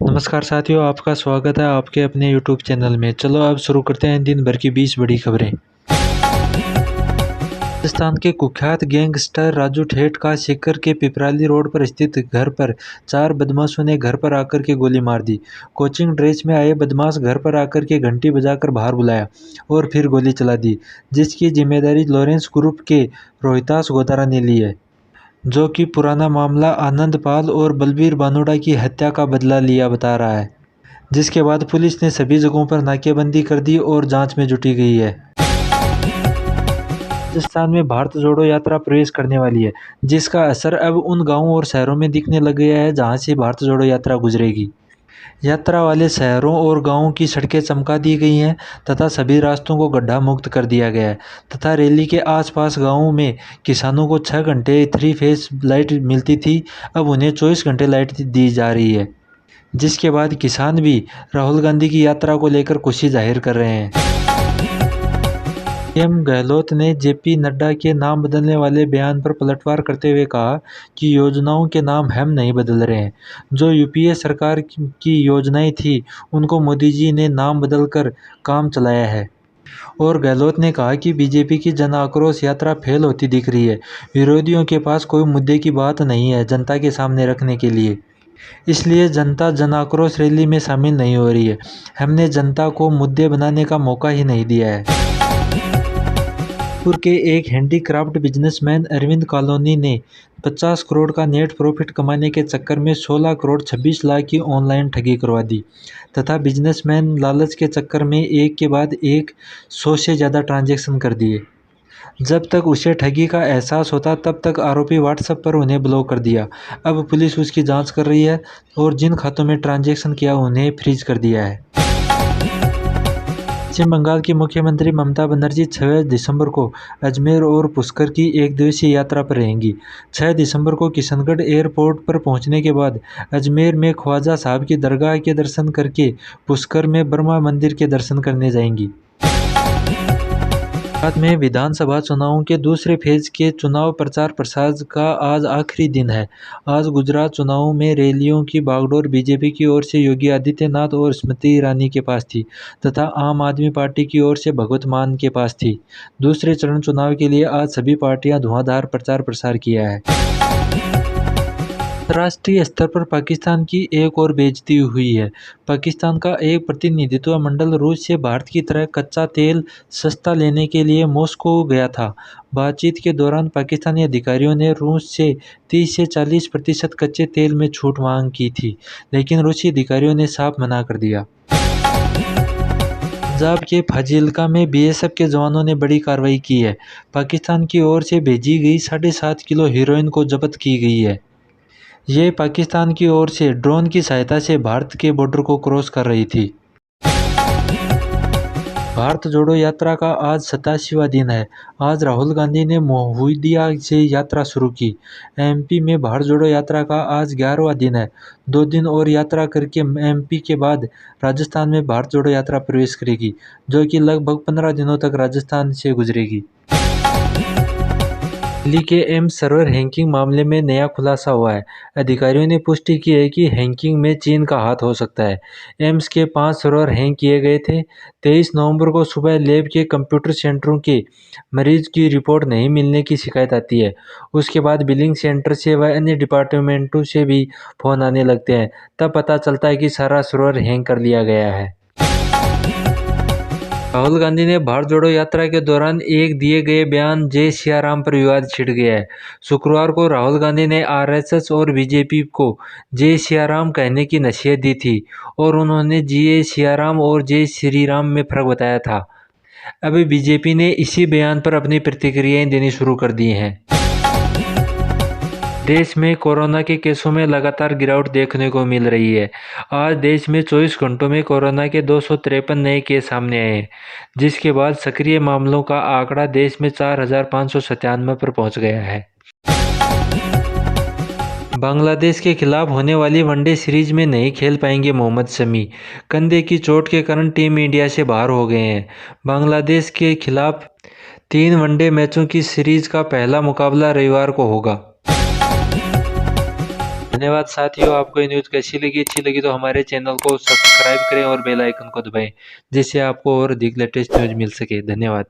नमस्कार साथियों, आपका स्वागत है आपके अपने यूट्यूब चैनल में। चलो अब शुरू करते हैं दिन भर की 20 बड़ी खबरें। राजस्थान के कुख्यात गैंगस्टर राजू ठेठ का सीकर के पिपराली रोड पर स्थित घर पर 4 बदमाशों ने घर पर आकर के गोली मार दी। कोचिंग ड्रेस में आए बदमाश घर पर आकर के घंटी बजाकर बाहर बुलाया और फिर गोली चला दी, जिसकी जिम्मेदारी लॉरेंस ग्रुप के रोहितास गोदारा ने ली है, जो कि पुराना मामला आनंद पाल और बलबीर बानोड़ा की हत्या का बदला लिया बता रहा है। जिसके बाद पुलिस ने सभी जगहों पर नाकेबंदी कर दी और जांच में जुटी गई है। राजस्थान में भारत जोड़ो यात्रा प्रवेश करने वाली है, जिसका असर अब उन गांवों और शहरों में दिखने लग गया है जहां से भारत जोड़ो यात्रा गुजरेगी। यात्रा वाले शहरों और गांवों की सड़कें चमका दी गई हैं तथा सभी रास्तों को गड्ढा मुक्त कर दिया गया है तथा रैली के आसपास गांवों में किसानों को 6 घंटे 3 फेज लाइट मिलती थी, अब उन्हें 24 घंटे लाइट दी जा रही है। जिसके बाद किसान भी राहुल गांधी की यात्रा को लेकर खुशी जाहिर कर रहे हैं। सीएम गहलोत ने जेपी नड्डा के नाम बदलने वाले बयान पर पलटवार करते हुए कहा कि योजनाओं के नाम हम नहीं बदल रहे हैं। जो यूपीए सरकार की योजनाएं थी उनको मोदी जी ने नाम बदलकर काम चलाया है। और गहलोत ने कहा कि बीजेपी की जन आक्रोश यात्रा फेल होती दिख रही है। विरोधियों के पास कोई मुद्दे की बात नहीं है जनता के सामने रखने के लिए, इसलिए जनता जन आक्रोश रैली में शामिल नहीं हो रही है। हमने जनता को मुद्दे बनाने का मौका ही नहीं दिया है। जयपुर के एक हैंडीक्राफ्ट बिजनेसमैन अरविंद कॉलोनी ने 50 करोड़ का नेट प्रॉफिट कमाने के चक्कर में 16 करोड़ 26 लाख की ऑनलाइन ठगी करवा दी तथा बिजनेसमैन लालच के चक्कर में एक के बाद एक 100 से ज़्यादा ट्रांजैक्शन कर दिए। जब तक उसे ठगी का एहसास होता तब तक आरोपी व्हाट्सएप पर उन्हें ब्लॉक कर दिया। अब पुलिस उसकी जांच कर रही है और जिन खातों में ट्रांजैक्शन किया उन्हें फ्रीज कर दिया है। पश्चिम बंगाल की मुख्यमंत्री ममता बनर्जी 6 दिसंबर को अजमेर और पुष्कर की एक दिवसीय यात्रा पर रहेंगी। 6 दिसंबर को किशनगढ़ एयरपोर्ट पर पहुंचने के बाद अजमेर में ख्वाजा साहब की दरगाह के दर्शन करके पुष्कर में ब्रह्मा मंदिर के दर्शन करने जाएंगी। गुजरात में विधानसभा चुनावों के दूसरे फेज के चुनाव प्रचार प्रसार का आज आखिरी दिन है। आज गुजरात चुनावों में रैलियों की बागडोर बीजेपी की ओर से योगी आदित्यनाथ और स्मृति ईरानी के पास थी तथा आम आदमी पार्टी की ओर से भगवत मान के पास थी। दूसरे चरण चुनाव के लिए आज सभी पार्टियां धुआंधार प्रचार प्रसार किया है। अंतर्राष्ट्रीय स्तर पर पाकिस्तान की एक और बेइज्जती हुई है। पाकिस्तान का एक प्रतिनिधित्व मंडल रूस से भारत की तरह कच्चा तेल सस्ता लेने के लिए मॉस्को गया था। बातचीत के दौरान पाकिस्तानी अधिकारियों ने रूस से 30 से 40% कच्चे तेल में छूट मांग की थी, लेकिन रूसी अधिकारियों ने साफ मना कर दिया। पंजाब के फाजिल्का में बीएसएफ के जवानों ने बड़ी कार्रवाई की है। पाकिस्तान की ओर से भेजी गई 7.5 किलो हेरोइन को जब्त की गई है। ये पाकिस्तान की ओर से ड्रोन की सहायता से भारत के बॉर्डर को क्रॉस कर रही थी। भारत जोड़ो यात्रा का आज 87वां दिन है। आज राहुल गांधी ने मोहूदिया से यात्रा शुरू की। एमपी में भारत जोड़ो यात्रा का आज 11वां दिन है। 2 दिन और यात्रा करके एमपी के बाद राजस्थान में भारत जोड़ो यात्रा प्रवेश करेगी, जो कि लगभग 15 दिनों तक राजस्थान से गुजरेगी। दिल्ली के एम्स सर्वर हैकिंग मामले में नया खुलासा हुआ है। अधिकारियों ने पुष्टि की है कि हैकिंग में चीन का हाथ हो सकता है। एम्स के 5 सर्वर हैक किए गए थे। 23 नवंबर को सुबह लैब के कंप्यूटर सेंटरों के मरीज की रिपोर्ट नहीं मिलने की शिकायत आती है। उसके बाद बिलिंग सेंटर से व अन्य डिपार्टमेंटों से भी फ़ोन आने लगते हैं। तब पता चलता है कि सारा सर्वर हैक कर लिया गया है। राहुल गांधी ने भारत जोड़ो यात्रा के दौरान एक दिए गए बयान जय सियाराम पर विवाद छिड़ गया है। शुक्रवार को राहुल गांधी ने आरएसएस और बीजेपी को जय सियाराम कहने की नसीहत दी थी और उन्होंने जय सियाराम और जय श्री राम में फर्क बताया था। अभी बीजेपी ने इसी बयान पर अपनी प्रतिक्रियाएं देनी शुरू कर दी हैं। देश में कोरोना के केसों में लगातार गिरावट देखने को मिल रही है। आज देश में 24 घंटों में कोरोना के 253 नए केस सामने आए हैं, जिसके बाद सक्रिय मामलों का आंकड़ा देश में 4,597 पर पहुंच गया है। बांग्लादेश के खिलाफ होने वाली वनडे सीरीज में नहीं खेल पाएंगे मोहम्मद शमी। कंधे की चोट के कारण टीम इंडिया से बाहर हो गए हैं। बांग्लादेश के खिलाफ 3 वनडे मैचों की सीरीज का पहला मुकाबला रविवार को होगा। धन्यवाद साथियों, आपको ये न्यूज़ कैसी लगी? अच्छी लगी तो हमारे चैनल को सब्सक्राइब करें और बेल आइकन को दबाएं, जिससे आपको और अधिक लेटेस्ट न्यूज़ मिल सके। धन्यवाद।